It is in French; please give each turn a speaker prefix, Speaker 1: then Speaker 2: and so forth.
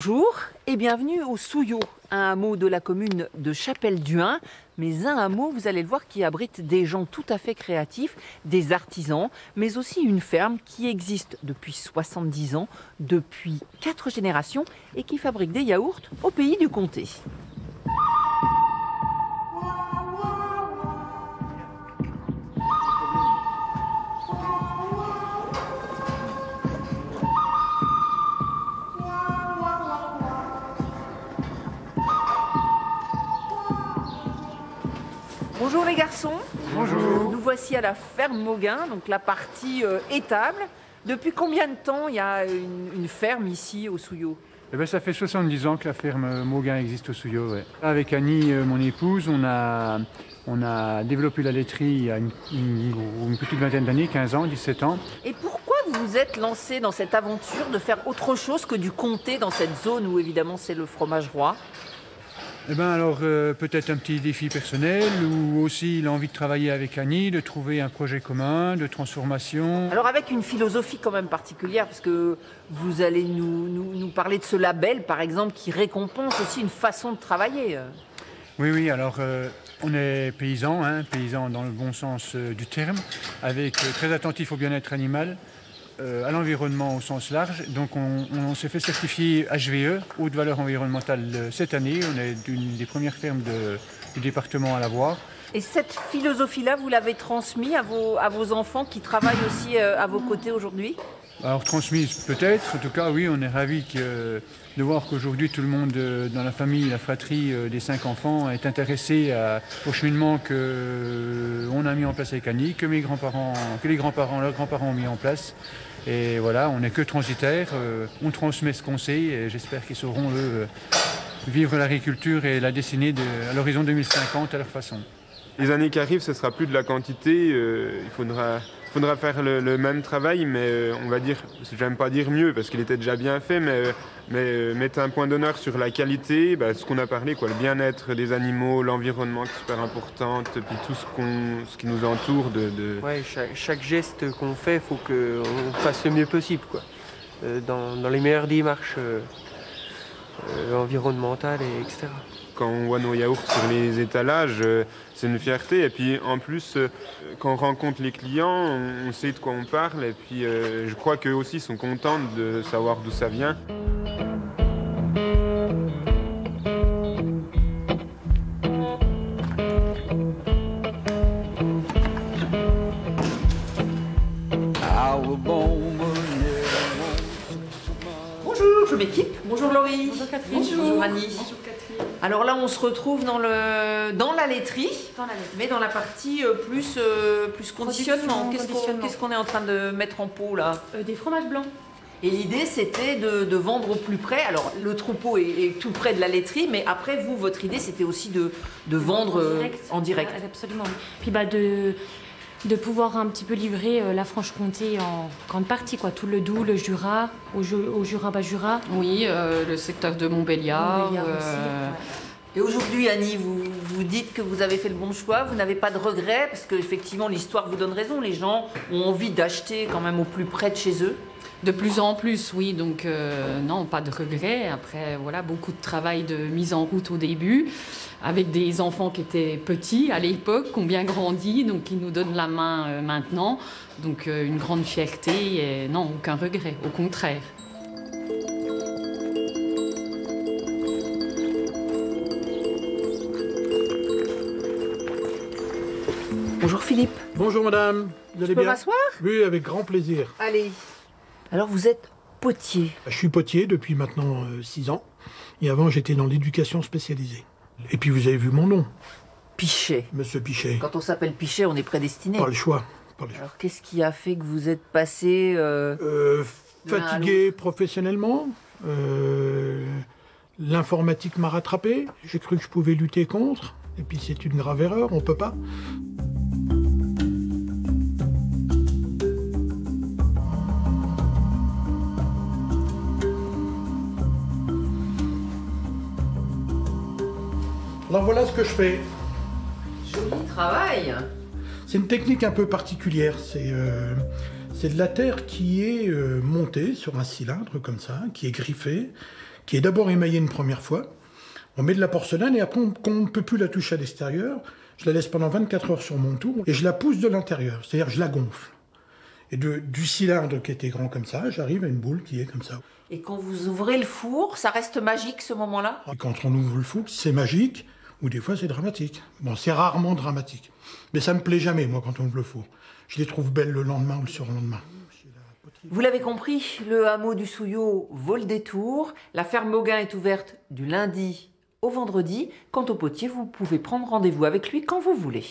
Speaker 1: Bonjour et bienvenue au Souillot, un hameau de la commune de Chapelle-Duin, mais un hameau, vous allez le voir, qui abrite des gens tout à fait créatifs, des artisans, mais aussi une ferme qui existe depuis 70 ans, depuis 4 générations et qui fabrique des yaourts au pays du comté. Bonjour les garçons.
Speaker 2: Bonjour.
Speaker 1: Nous voici à la ferme Mauguin, donc la partie étable. Depuis combien de temps il y a une ferme ici au Souillot?
Speaker 2: Eh ben, ça fait 70 ans que la ferme Mauguin existe au Souillot. Ouais. Avec Annie, mon épouse, on a développé la laiterie il y a une petite vingtaine d'années, 15 ans, 17 ans.
Speaker 1: Et pourquoi vous vous êtes lancé dans cette aventure de faire autre chose que du comté dans cette zone où évidemment c'est le fromage roi?
Speaker 2: Eh ben alors peut-être un petit défi personnel ou aussi l'envie de travailler avec Annie, de trouver un projet commun, de transformation.
Speaker 1: Alors avec une philosophie quand même particulière, parce que vous allez nous parler de ce label par exemple qui récompense aussi une façon de travailler.
Speaker 2: Oui, alors on est paysans, paysans dans le bon sens du terme, avec très attentif au bien-être animal. À l'environnement au sens large. Donc on s'est fait certifier HVE, haute valeur environnementale, cette année. On est une des premières fermes du département à l'avoir.
Speaker 1: Et cette philosophie-là, vous l'avez transmise à vos enfants qui travaillent aussi à vos côtés aujourd'hui?
Speaker 2: Alors transmise peut-être, en tout cas oui, on est ravis de voir qu'aujourd'hui tout le monde dans la famille, la fratrie des 5 enfants est intéressé au cheminement qu'on a mis en place avec Annie, que les grands-parents, leurs grands-parents ont mis en place. Et voilà, on n'est que transitaires, on transmet ce qu'on sait et j'espère qu'ils sauront eux vivre l'agriculture et la dessiner à l'horizon 2050 à leur façon.
Speaker 3: Les années qui arrivent, ce sera plus de la quantité, il faudra faire le même travail, mais on va dire, j'aime pas dire mieux parce qu'il était déjà bien fait, mais mettre un point d'honneur sur la qualité, ce qu'on a parlé, le bien-être des animaux, l'environnement qui est super important, puis tout ce qui nous entoure.
Speaker 4: Ouais, chaque geste qu'on fait, il faut qu'on fasse le mieux possible, dans les meilleures démarches environnementales, etc.
Speaker 3: Quand on voit nos yaourts sur les étalages, c'est une fierté. Et puis en plus, quand on rencontre les clients, on sait de quoi on parle. Et puis je crois qu'eux aussi sont contents de savoir d'où ça vient.
Speaker 1: Bonjour, je m'équipe. Bonjour Laurie.
Speaker 5: Bonjour Catherine.
Speaker 1: Bonjour Annie.
Speaker 5: Bonjour Catherine.
Speaker 1: Alors là, on se retrouve dans la laiterie, mais dans la partie plus conditionnement. Qu'est-ce qu'on est en train de mettre en pot là?
Speaker 5: Des fromages blancs.
Speaker 1: Et l'idée, c'était de vendre au plus près. Alors, le troupeau est tout près de la laiterie, mais après, vous, votre idée, c'était aussi de vendre en direct.
Speaker 5: Absolument. Puis de pouvoir un petit peu livrer la Franche-Comté en grande partie, tout le Doubs, le Jura, au Jura, Bas-Jura.
Speaker 6: Oui, le secteur de Montbéliard.
Speaker 5: Aussi.
Speaker 1: Et aujourd'hui, Annie, vous dites que vous avez fait le bon choix, vous n'avez pas de regrets, parce qu'effectivement, l'histoire vous donne raison. Les gens ont envie d'acheter quand même au plus près de chez eux.
Speaker 6: De plus en plus, oui, donc non, pas de regrets. Après, voilà, beaucoup de travail de mise en route au début, avec des enfants qui étaient petits à l'époque, qui ont bien grandi, donc qui nous donnent la main maintenant. Donc une grande fierté et non, aucun regret, au contraire.
Speaker 1: Bonjour Philippe.
Speaker 7: Bonjour madame, vous allez
Speaker 1: Je peux
Speaker 7: bien?
Speaker 1: m'asseoir?
Speaker 7: Oui, avec grand plaisir.
Speaker 1: Allez. Alors, vous êtes potier.
Speaker 7: Je suis potier depuis maintenant 6 ans. Et avant, j'étais dans l'éducation spécialisée. Et puis, vous avez vu mon nom,
Speaker 1: Pichet.
Speaker 7: Monsieur Pichet.
Speaker 1: Quand on s'appelle Pichet, on est prédestiné.
Speaker 7: Pas le choix.
Speaker 1: Alors, qu'est-ce qui a fait que vous êtes passé
Speaker 7: Fatigué professionnellement. L'informatique m'a rattrapé. J'ai cru que je pouvais lutter contre. Et puis, c'est une grave erreur, on peut pas. Alors voilà ce que je fais.
Speaker 1: Joli travail.
Speaker 7: C'est une technique un peu particulière. C'est C'est de la terre qui est montée sur un cylindre comme ça, qui est griffée, qui est d'abord émaillée une première fois. On met de la porcelaine et après, quand on ne peut plus la toucher à l'extérieur, je la laisse pendant 24 heures sur mon tour et je la pousse de l'intérieur, c'est-à-dire je la gonfle. Et du cylindre qui était grand comme ça, j'arrive à une boule qui est comme ça.
Speaker 1: Et quand vous ouvrez le four, ça reste magique ce moment-là?
Speaker 7: Et quand on ouvre le four, c'est magique, ou des fois c'est dramatique. Bon, c'est rarement dramatique. Mais ça me plaît jamais, moi, quand on ouvre le four. Je les trouve belles le lendemain ou le surlendemain.
Speaker 1: Vous l'avez compris, le hameau du Souillot vaut le détour. La ferme Mauguin est ouverte du lundi au vendredi. Quant au potier, vous pouvez prendre rendez-vous avec lui quand vous voulez.